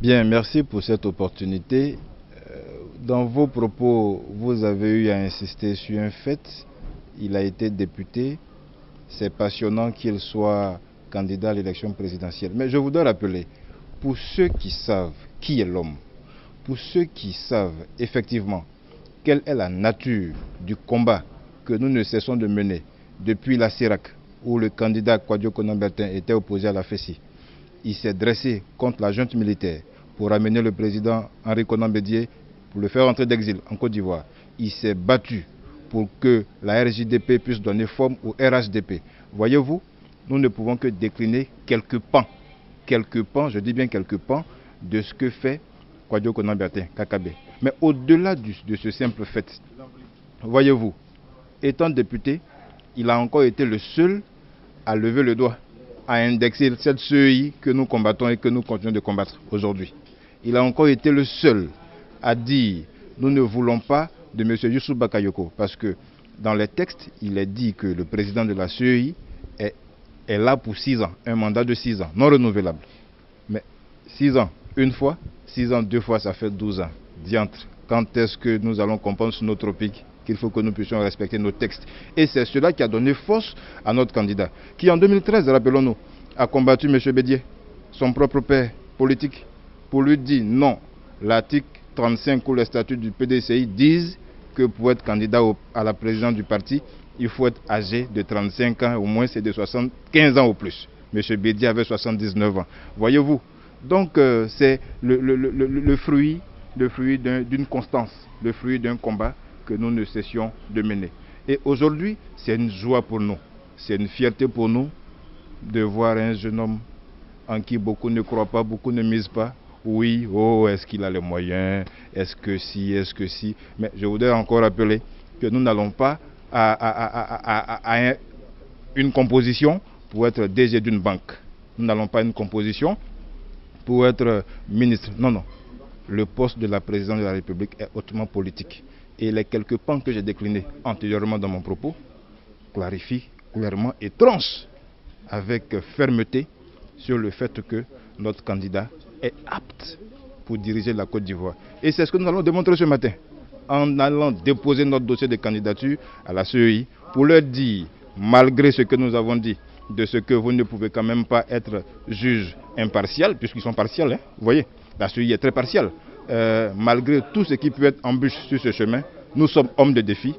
Bien, merci pour cette opportunité. Dans vos propos, vous avez eu à insister sur un fait. Il a été député. C'est passionnant qu'il soit candidat à l'élection présidentielle. Mais je voudrais rappeler, pour ceux qui savent qui est l'homme, pour ceux qui savent effectivement quelle est la nature du combat que nous ne cessons de mener depuis la CIRAC, où le candidat Kwadwo Konan-Bertin était opposé à la FESI. Il s'est dressé contre la junte militaire pour amener le président Henri Konan Bédié pour le faire entrer d'exil en Côte d'Ivoire. Il s'est battu pour que la RJDP puisse donner forme au RHDP. Voyez-vous, nous ne pouvons que décliner quelques pans, je dis bien quelques pans, de ce que fait Kwadwo Konan-Bertin, KKB. Mais au-delà de ce simple fait, voyez-vous, étant député, il a encore été le seul à lever le doigt, à indexer cette CEI que nous combattons et que nous continuons de combattre aujourd'hui. Il a encore été le seul à dire nous ne voulons pas de M. Youssouf Bakayoko, parce que dans les textes, il est dit que le président de la CEI est là pour 6 ans, un mandat de 6 ans, non renouvelable. Mais 6 ans une fois, 6 ans 2 fois, ça fait 12 ans. Diantre, quand est-ce que nous allons comprendre sur nos tropiques qu'il faut que nous puissions respecter nos textes? Et c'est cela qui a donné force à notre candidat, qui en 2013, rappelons-nous, a combattu M. Bédié, son propre père politique, pour lui dire non, l'article 35 ou les statuts du PDCI disent que pour être candidat à la présidence du parti, il faut être âgé de 35 ans, au moins c'est de 75 ans ou plus. M. Bédié avait 79 ans. Voyez-vous, donc c'est le fruit d'une constance, le fruit d'un combat que nous ne cessions de mener. Et aujourd'hui, c'est une joie pour nous, c'est une fierté pour nous de voir un jeune homme en qui beaucoup ne croient pas, beaucoup ne misent pas. Oui, oh, est-ce qu'il a les moyens? Est-ce que si? Mais je voudrais encore rappeler que nous n'allons pas à une composition pour être DG d'une banque. Nous n'allons pas à une composition pour être ministre. Non, non. Le poste de la présidence de la République est hautement politique. Et les quelques pans que j'ai déclinés antérieurement dans mon propos clarifient clairement et tranchent avec fermeté sur le fait que notre candidat est apte pour diriger la Côte d'Ivoire. Et c'est ce que nous allons démontrer ce matin, en allant déposer notre dossier de candidature à la CEI pour leur dire, malgré ce que nous avons dit, de ce que vous ne pouvez quand même pas être juge impartial, puisqu'ils sont partiels, hein, vous voyez, la CEI est très partielle. Malgré tout ce qui peut être embûche sur ce chemin, nous sommes hommes de défi